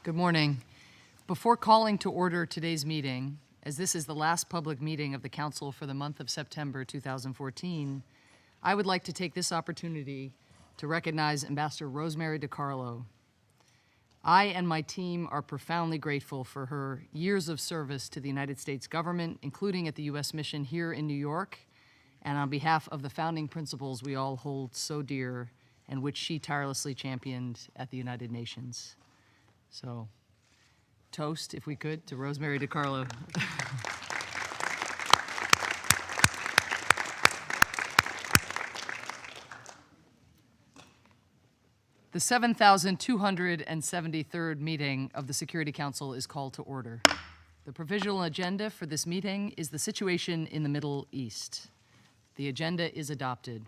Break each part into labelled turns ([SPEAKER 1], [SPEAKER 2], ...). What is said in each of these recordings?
[SPEAKER 1] Good morning. Before calling to order today's meeting, as this is the last public meeting of the Council for the month of September 2014, I would like to take this opportunity to recognize Ambassador Rosemary DiCarlo. I and my team are profoundly grateful for her years of service to the United States government, including at the U.S. mission here in New York, and on behalf of the founding principles we all hold so dear and which she tirelessly championed at the United Nations. So, toast, if we could, to Rosemary DiCarlo. The 7,273rd meeting of the Security Council is called to order. The provisional agenda for this meeting is the situation in the Middle East. The agenda is adopted.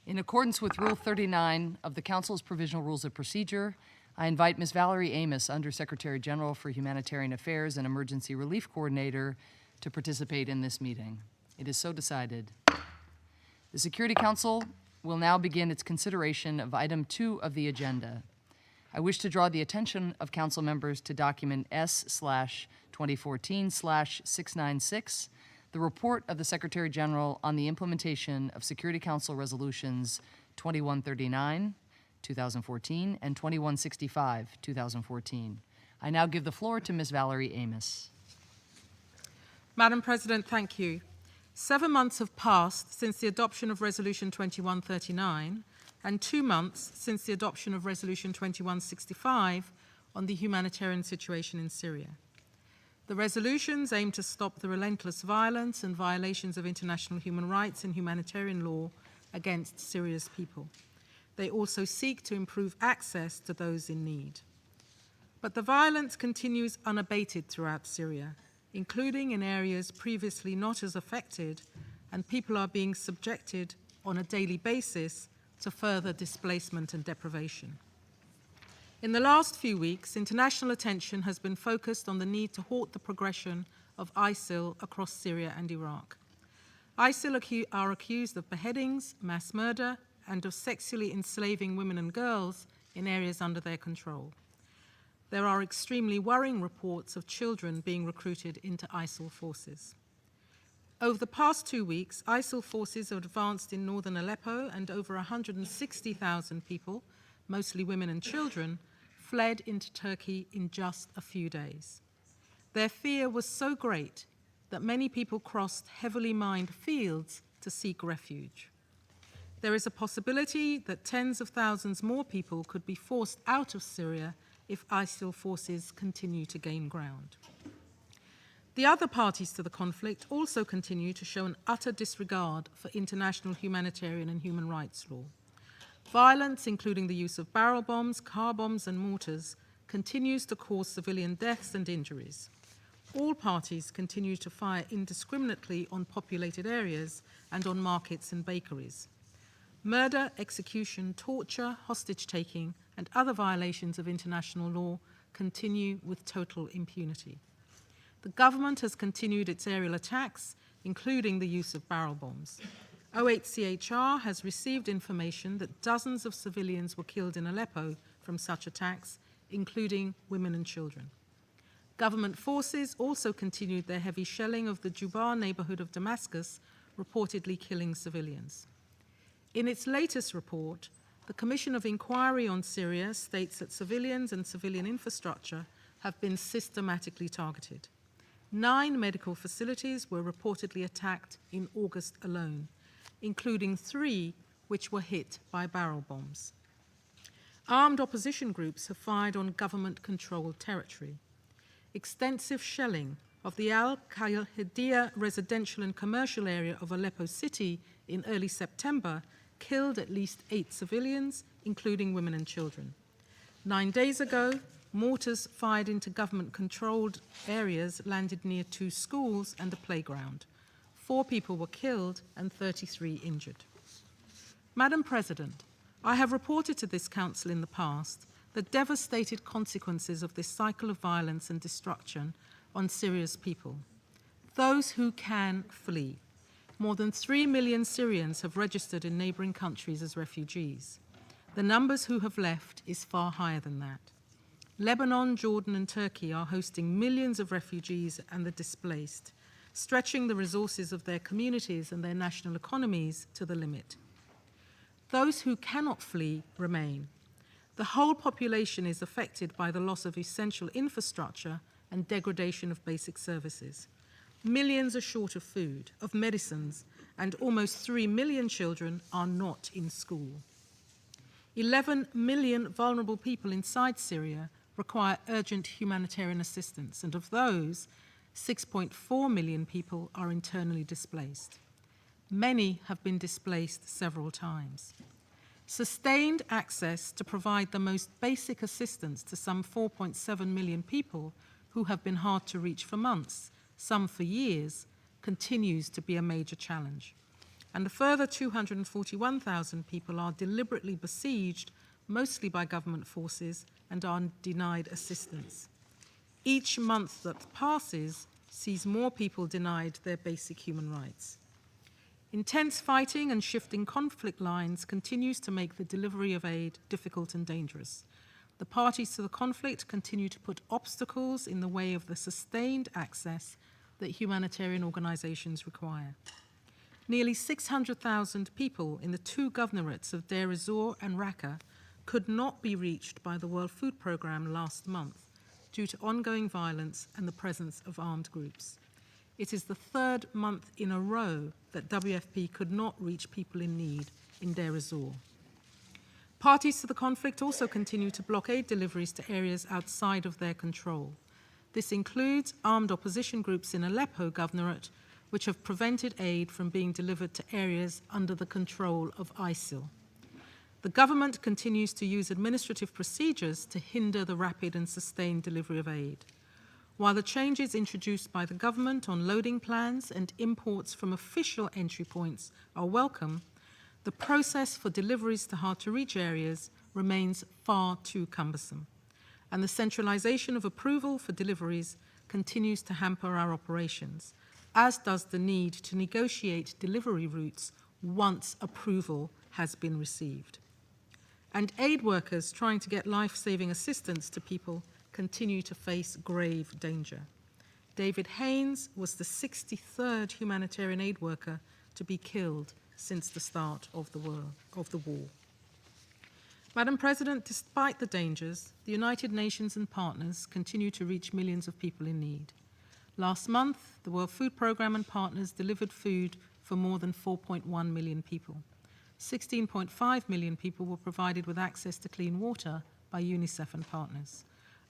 [SPEAKER 1] In accordance with Rule 39 of the Council's Provisional Rules of Procedure, I invite Ms. Valery Amos, Undersecretary General for Humanitarian Affairs and Emergency Relief Coordinator, to participate in this meeting. It is so decided. The Security Council will now begin its consideration of item 2 of the agenda. I wish to draw the attention of Council members to document S/2014/696, the report of the Secretary General on the implementation of Security Council Resolutions 2139, 2014, and 2165, 2014. I now give the floor to Ms. Valery Amos.
[SPEAKER 2] Madam President, thank you. 7 months have passed since the adoption of Resolution 2139 and 2 months since the adoption of Resolution 2165 on the humanitarian situation in Syria. The resolutions aim to stop the relentless violence and violations of international human rights and humanitarian law against Syria's people. They also seek to improve access to those in need. But the violence continues unabated throughout Syria, including in areas previously not as affected, and people are being subjected on a daily basis to further displacement and deprivation. In the last few weeks, international attention has been focused on the need to halt the progression of ISIL across Syria and Iraq. ISIL are accused of beheadings, mass murder, and of sexually enslaving women and girls in areas under their control. There are extremely worrying reports of children being recruited into ISIL forces. Over the past 2 weeks, ISIL forces have advanced in northern Aleppo, and over 160,000 people, mostly women and children, fled into Turkey in just a few days. Their fear was so great that many people crossed heavily mined fields to seek refuge. There is a possibility that tens of thousands more people could be forced out of Syria if ISIL forces continue to gain ground. The other parties to the conflict also continue to show an utter disregard for international humanitarian and human rights law. Violence, including the use of barrel bombs, car bombs, and mortars, continues to cause civilian deaths and injuries. All parties continue to fire indiscriminately on populated areas and on markets and bakeries. Murder, execution, torture, hostage-taking, and other violations of international law continue with total impunity. The government has continued its aerial attacks, including the use of barrel bombs. OHCHR has received information that dozens of civilians were killed in Aleppo from such attacks, including women and children. Government forces also continued their heavy shelling of the Jubar neighborhood of Damascus, reportedly killing civilians. In its latest report, the Commission of Inquiry on Syria states that civilians and civilian infrastructure have been systematically targeted. 9 medical facilities were reportedly attacked in August alone, including 3 which were hit by barrel bombs. Armed opposition groups have fired on government-controlled territory. Extensive shelling of the Al-Qa'idiyah residential and commercial area of Aleppo City in early September killed at least 8 civilians, including women and children. 9 days ago, mortars fired into government-controlled areas landed near 2 schools and a playground. 4 people were killed and 33 injured. Madam President, I have reported to this Council in the past the devastated consequences of this cycle of violence and destruction on Syria's people. Those who can flee. More than 3 million Syrians have registered in neighboring countries as refugees. The numbers who have left is far higher than that. Lebanon, Jordan, and Turkey are hosting millions of refugees and the displaced, stretching the resources of their communities and their national economies to the limit. Those who cannot flee remain. The whole population is affected by the loss of essential infrastructure and degradation of basic services. Millions are short of food, of medicines, and almost 3 million children are not in school. 11 million vulnerable people inside Syria require urgent humanitarian assistance, and of those, 6.4 million people are internally displaced. Many have been displaced several times. Sustained access to provide the most basic assistance to some 4.7 million people who have been hard to reach for months, some for years, continues to be a major challenge. And a further 241,000 people are deliberately besieged, mostly by government forces, and are denied assistance. Each month that passes sees more people denied their basic human rights. Intense fighting and shifting conflict lines continues to make the delivery of aid difficult and dangerous. The parties to the conflict continue to put obstacles in the way of the sustained access that humanitarian organizations require. Nearly 600,000 people in the two governorates of Deir ez-Zor and Raqqa could not be reached by the World Food Programme last month due to ongoing violence and the presence of armed groups. It is the third month in a row that WFP could not reach people in need in Deir ez-Zor. Parties to the conflict also continue to block aid deliveries to areas outside of their control. This includes armed opposition groups in Aleppo Governorate, which have prevented aid from being delivered to areas under the control of ISIL. The government continues to use administrative procedures to hinder the rapid and sustained delivery of aid. While the changes introduced by the government on loading plans and imports from official entry points are welcome, the process for deliveries to hard-to-reach areas remains far too cumbersome, and the centralization of approval for deliveries continues to hamper our operations, as does the need to negotiate delivery routes once approval has been received. And aid workers trying to get life-saving assistance to people continue to face grave danger. David Haynes was the 63rd humanitarian aid worker to be killed since the start of the war. Madam President, despite the dangers, the United Nations and partners continue to reach millions of people in need. Last month, the World Food Programme and partners delivered food for more than 4.1 million people. 16.5 million people were provided with access to clean water by UNICEF and partners.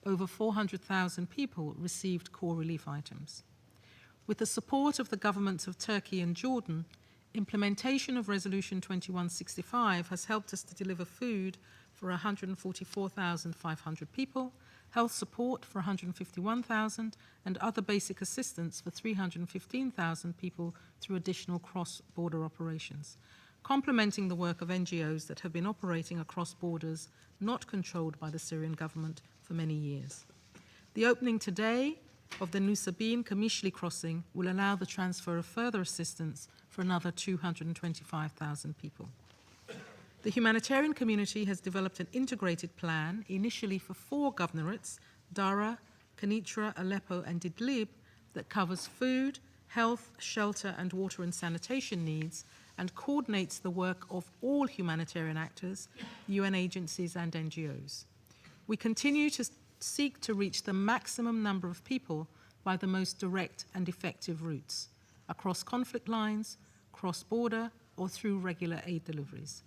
[SPEAKER 2] Over 400,000 people received core relief items. With the support of the governments of Turkey and Jordan, implementation of Resolution 2165 has helped us to deliver food for 144,500 people, health support for 151,000, and other basic assistance for 315,000 people through additional cross-border operations, complementing the work of NGOs that have been operating across borders not controlled by the Syrian government for many years. The opening today of the Nusaybin-Kamishli crossing will allow the transfer of further assistance for another 225,000 people. The humanitarian community has developed an integrated plan, initially for 4 governorates, Dara, Kenitra, Aleppo, and Idlib, that covers food, health, shelter, and water and sanitation needs, and coordinates the work of all humanitarian actors, UN agencies, and NGOs. We continue to seek to reach the maximum number of people by the most direct and effective routes, across conflict lines, cross-border, or through regular aid deliveries.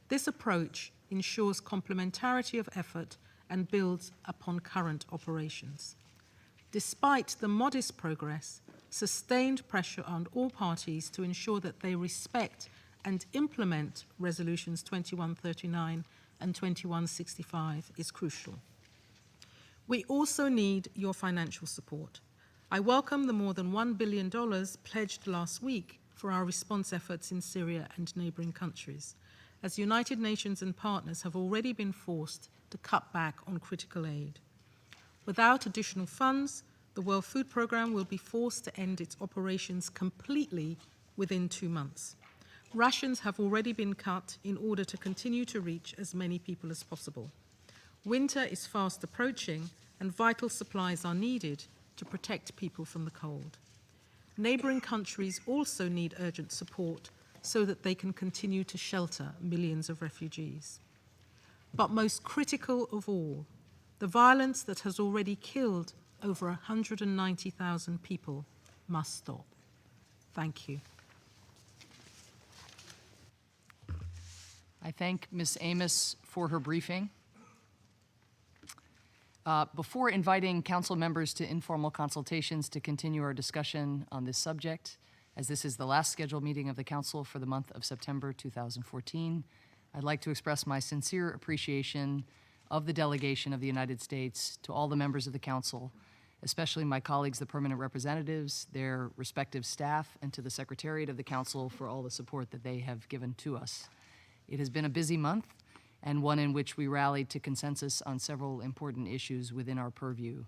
[SPEAKER 2] This approach ensures complementarity of effort and builds upon current operations. Despite the modest progress, sustained pressure on all parties to ensure that they respect and implement Resolutions 2139 and 2165 is crucial. We also need your financial support. I welcome the more than $1 billion pledged last week for our response efforts in Syria and neighboring countries, as United Nations and partners have already been forced to cut back on critical aid. Without additional funds, the World Food Programme will be forced to end its operations completely within 2 months. Rations have already been cut in order to continue to reach as many people as possible. Winter is fast approaching and vital supplies are needed to protect people from the cold. Neighbouring countries also need urgent support so that they can continue to shelter millions of refugees. But most critical of all, the violence that has already killed over 190,000 people must stop. Thank you.
[SPEAKER 1] I thank Ms. Amos for her briefing. Before inviting council members to informal consultations to continue our discussion on this subject, as this is the last scheduled meeting of the council for the month of September 2014, I'd like to express my sincere appreciation of the delegation of the United States to all the members of the council, especially my colleagues, the permanent representatives, their respective staff, and to the Secretariat of the Council for all the support that they have given to us. It has been a busy month, and one in which we rallied to consensus on several important issues within our purview.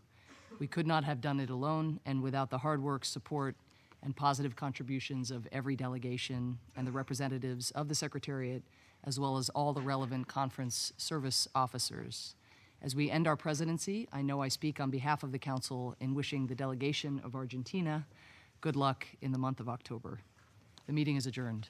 [SPEAKER 1] We could not have done it alone, and without the hard work, support, and positive contributions of every delegation and the representatives of the Secretariat, as well as all the relevant conference service officers. As we end our presidency, I know I speak on behalf of the Council in wishing the delegation of Argentina good luck in the month of October. The meeting is adjourned.